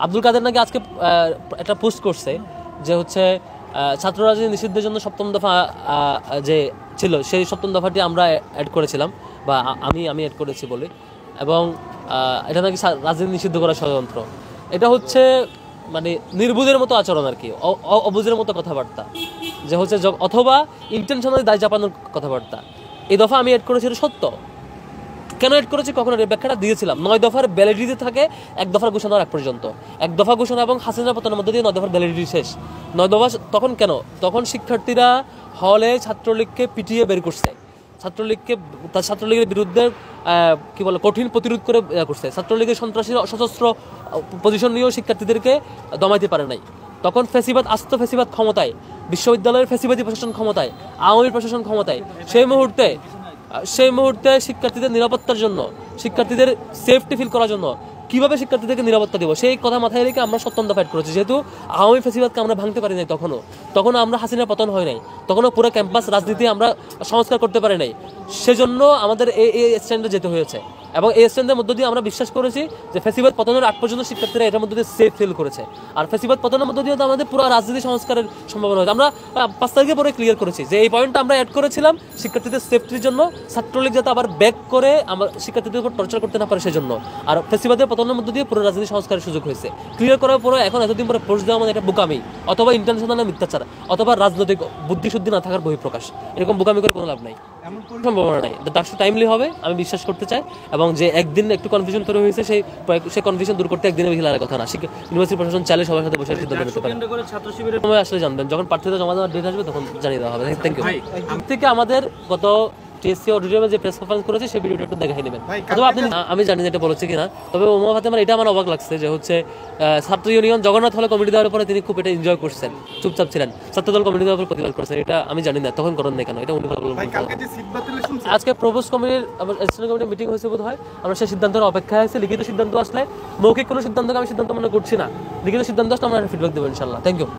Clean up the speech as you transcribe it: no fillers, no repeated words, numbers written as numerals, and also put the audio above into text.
আব্দুল কাদের নাকি আজকে একটা পোস্ট করছে যে হচ্ছে ছাত্র রাজনীতি নিষিদ্ধের জন্য সপ্তম দফা যে ছিল সেই সপ্তম দফাটি আমরা অ্যাড করেছিলাম বা আমি অ্যাড করেছি বলে, এবং এটা নাকি রাজনীতি নিষিদ্ধ করা ষড়যন্ত্র। এটা হচ্ছে মানে নির্বুধের মতো আচরণ আর কি, অবুঝের মতো কথাবার্তা, যে হচ্ছে অথবা ইন্টেনশনালি দায় চাপানোর কথাবার্তা। এই দফা আমি অ্যাড করেছি, এটা সত্য। কেন এড করেছি কখনো এর ব্যাখ্যাটা দিয়েছিলাম। 9 দফার ভ্যালিডিটি থাকে 1 দফার ঘোষণার আগ পর্যন্ত। 1 দফা ঘোষণা এবং হাসিনা পতনের মধ্যে দিয়ে 9 দফার ভ্যালিডিটি শেষ। 9 দফা তখন কেন? তখন শিক্ষার্থীরা হলে ছাত্রলীগকে পিটিয়ে বের করছে, ছাত্রলীগের বিরুদ্ধে কি বলে কঠিন প্রতিরোধ করে করছে। ছাত্রলীগের সন্ত্রাসী সশস্ত্র পজিশন নিয়েও শিক্ষার্থীদেরকে দমাইতে পারে নাই। তখন ফ্যাসিবাদ, আস্ত ফ্যাসিবাদ ক্ষমতায়, বিশ্ববিদ্যালয়ের ফ্যাসিবাদী প্রশাসন ক্ষমতায়, আওয়ামী প্রশাসন ক্ষমতায়। সেই মুহূর্তে শিক্ষার্থীদের নিরাপত্তার জন্য, শিক্ষার্থীদের সেফটি ফিল করার জন্য কিভাবে শিক্ষার্থীদেরকে নিরাপত্তা দেবো সেই কথা মাথায় রেখে আমরা সপ্তম দফা অ্যাড করেছি। যেহেতু আওয়ামী ফ্যাসিবাদকে আমরা ভাঙতে পারি নাই, তখনও আমরা হাসিনার পতন হয় নাই, তখনও পুরো ক্যাম্পাস রাজনীতি আমরা সংস্কার করতে পারি নাই। সেজন্য আমাদের এই স্ট্যান্ডে যেতে হয়েছে, এবং এই স্ট্যান্ডের মধ্য দিয়ে আমরা বিশ্বাস করেছি যে ফ্যাসিবাদ পতনের আগ পর্যন্ত শিক্ষার্থীরা এটার মধ্যে দিয়ে সেফ ফিল করেছে। আর ফ্যাসিবাদ পতনের মধ্য দিয়ে আমাদের পুরো রাজনীতি সংস্কারের সম্ভাবনা হয়েছে। আমরা 5 তারিখে পরে ক্লিয়ার করেছি যে এই পয়েন্টটা আমরা অ্যাড করেছিলাম শিক্ষার্থীদের সেফটির জন্য, ছাত্রলীগ যাতে আবার ব্যাক করে আমার শিক্ষার্থীদের উপর টর্চার করতে না পারে সেজন্য। আর ফ্যাসিবাদের পতনের মধ্য দিয়ে পুরো রাজনীতি সংস্কারের সুযোগ হয়েছে। ক্লিয়ার করার পরে এখন এতদিন পরে পোস্ট দেওয়া মানে এটা বোকামি, অথবা ইন্টারন্যাশনাল মিথ্যাচার, অথবা রাজনৈতিক বুদ্ধিশুদ্ধি না থাকার বহিঃপ্রকাশ। এরকম বোকামি করে কোনো লাভ নাই, সম্ভাবনা নাই। ডাকসু টাইমলি হবে আমি বিশ্বাস করতে চাই, এবং যে একদিন একটু কনফিউশন তৈরি হয়েছে সেই কনফিউশন দূর করতে একদিনে বেশি লাগার কথা না। ইউনিভার্সিটি প্রশাসন চাইলে সবার সাথে বসে সিদ্ধান্ত নিতে পারে। সময় আসলে জানবেন, যখন প্রার্থীরা জমা দেওয়ার ডেট আসবে তখন জানিয়ে দেওয়া হবে। Thank you. থেকে আমাদের গত টিএসসি অডিটোরিয়ামে যে প্রেস কনফারেন্স করেছে সেই ভিডিওটা একটু দেখাই নেবেন। অথবা আপনি, আমি জানি না এটা বলেছে কিনা, তবে ওমর ফাতেমার এটা আমার অবাক লাগছে যে হচ্ছে ছাত্র ইউনিয়ন জগন্নাথ হলে কমিটি দেওয়ার পরে তিনি খুব এটা এনজয় করছেন, চুপচাপ ছিলেন। ছাত্রদল কমিটি দেওয়ার পর প্রতিবাদ করছেন, এটা আমি জানি না তখন করেন না কেন, এটা উনি আজকে প্রবোস কমিটির স্ট্যান্ডিং কমিটির মিটিং হয়েছে বোধ হয়, আমরা সেই সিদ্ধান্তের অপেক্ষায় আছি। লিখিত সিদ্ধান্ত আসলে, মৌখিক কোনো সিদ্ধান্তকে আমি সিদ্ধান্ত মনে করছি না, লিখিত সিদ্ধান্ত আসলে আমরা ফিডব্যাক দেবো ইনশাল্লাহ। Thank you.